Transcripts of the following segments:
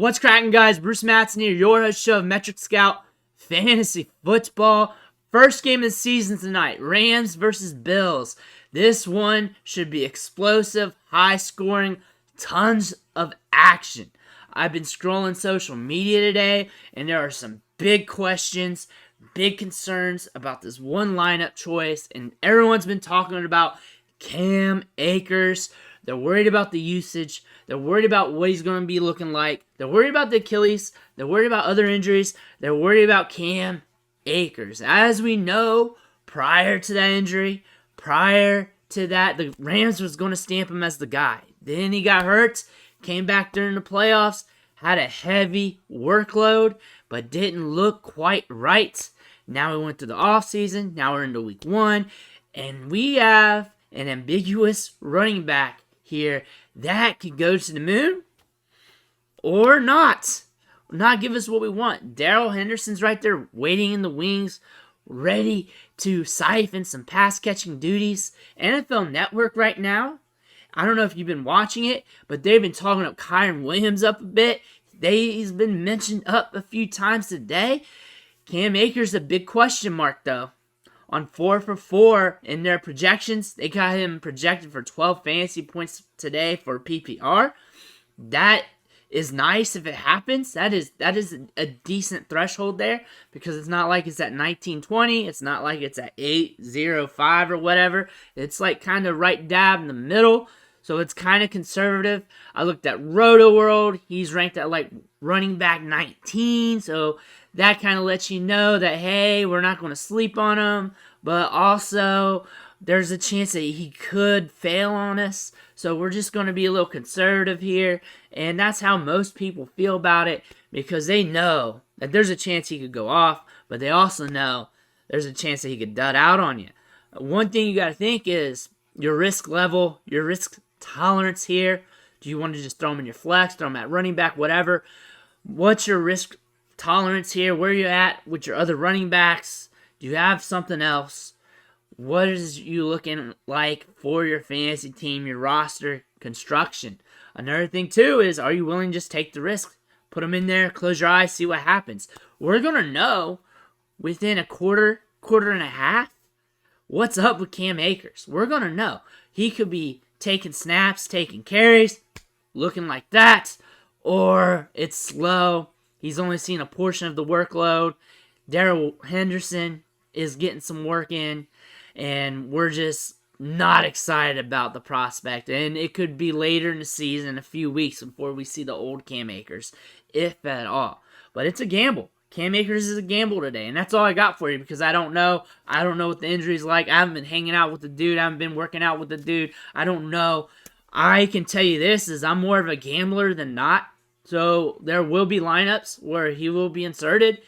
What's cracking, guys? Bruce Matson here, your host show of Metric Scout Fantasy Football. First game of the season tonight, Rams versus Bills. This one should be explosive, high scoring, tons of action. I've been scrolling social media today, and there are some big questions, big concerns about this one lineup choice, and everyone's been talking about Cam Akers. They're worried about the usage. They're worried about what he's going to be looking like. They're worried about the Achilles. They're worried about other injuries. They're worried about Cam Akers. As we know, prior to that injury, prior to that, the Rams was going to stamp him as the guy. Then he got hurt, came back during the playoffs, had a heavy workload, but didn't look quite right. Now we went through the offseason. Now we're into week one, and we have an ambiguous running back here that could go to the moon or not give us what we want. Darrell Henderson's right there waiting in the wings, ready to siphon some pass catching duties. NFL Network right now, I don't know if you've been watching it, but they've been talking up Kyren Williams up a bit. He's been mentioned up a few times today. Cam Akers a big question mark though. On 4 for 4 in their projections, they got him projected for 12 fantasy points today for PPR. That is nice if it happens. That is a decent threshold there, because it's not like it's at 1920. It's not like it's at 805 or whatever. It's like kind of right dab in the middle. So it's kind of conservative. I looked at Roto World. He's ranked at like running back 19. So that kind of lets you know that, hey, we're not going to sleep on him. But also, there's a chance that he could fail on us. So we're just going to be a little conservative here. And that's how most people feel about it, because they know that there's a chance he could go off. But they also know there's a chance that he could dud out on you. One thing you got to think is your risk level, your risk tolerance here. Do you want to just throw him in your flex, throw him at running back, whatever? What's your risk tolerance here? Where are you at with your other running backs? Do you have something else? What is you looking like for your fantasy team, your roster construction? Another thing too is, are you willing to just take the risk? Put them in there, close your eyes, see what happens. We're going to know within a quarter and a half, what's up with Cam Akers. We're going to know. He could be taking snaps, taking carries, looking like that, or it's slow. He's only seen a portion of the workload. Darrell Henderson is getting some work in, and we're just not excited about the prospect. And it could be later in the season, a few weeks, before we see the old Cam Akers, if at all. But it's a gamble. Cam Akers is a gamble today, and that's all I got for you, because I don't know. I don't know what the injury's like. I haven't been hanging out with the dude. I haven't been working out with the dude. I don't know. I can tell you this, is I'm more of a gambler than not. So there will be lineups where he will be inserted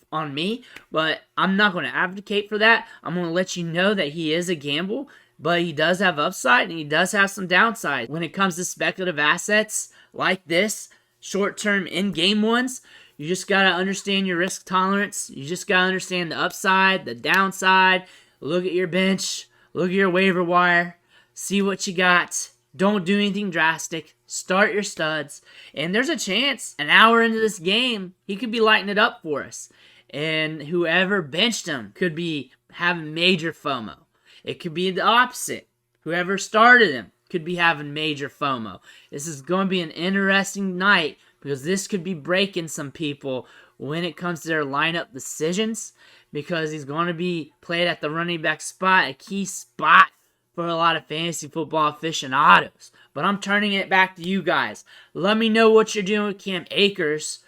on me, but I'm not going to advocate for that. I'm going to let you know that he is a gamble, but he does have upside and he does have some downside. When it comes to speculative assets like this, short-term in-game ones, you just got to understand your risk tolerance. You just got to understand the upside, the downside. Look at your bench. Look at your waiver wire. See what you got. Don't do anything drastic. Start your studs. And there's a chance an hour into this game, he could be lighting it up for us. And whoever benched him could be having major FOMO. It could be the opposite. Whoever started him could be having major FOMO. This is going to be an interesting night, because this could be breaking some people when it comes to their lineup decisions, because he's going to be played at the running back spot, a key spot for a lot of fantasy football aficionados. But I'm turning it back to you guys. Let me know what you're doing with Cam Akers.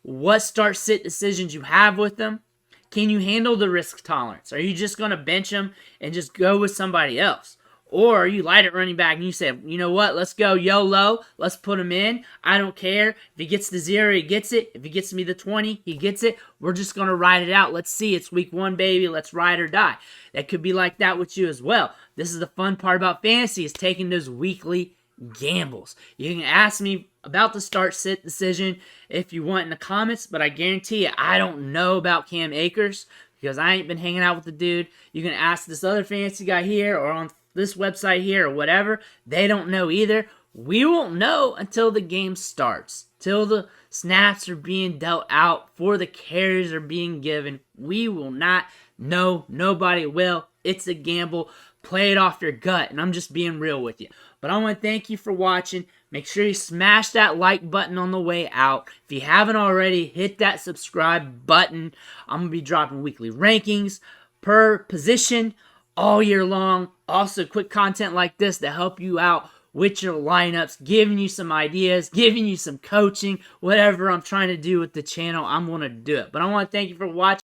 What start-sit decisions you have with them. Can you handle the risk tolerance? Are you just going to bench him and just go with somebody else? Or are you light at running back and you say, you know what, let's go YOLO, let's put him in. I don't care. If he gets the 0, he gets it. If he gets me the 20, he gets it. We're just going to ride it out. Let's see. It's week 1, baby. Let's ride or die. That could be like that with you as well. This is the fun part about fantasy, is taking those weekly gambles. You can ask me about the start-sit decision if you want in the comments, but I guarantee you I don't know about Cam Akers, because I ain't been hanging out with the dude. You can ask this other fantasy guy here or on this website here or whatever. They don't know either. We won't know until the game starts, till the snaps are being dealt out, before the carries are being given. We will not know. Nobody will. It's a gamble. Play it off your gut, and I'm just being real with you. But I want to thank you for watching. Make sure you smash that like button on the way out. If you haven't already, hit that subscribe button. I'm going to be dropping weekly rankings per position all year long. Also, quick content like this to help you out with your lineups, giving you some ideas, giving you some coaching, whatever I'm trying to do with the channel, I'm going to do it. But I want to thank you for watching.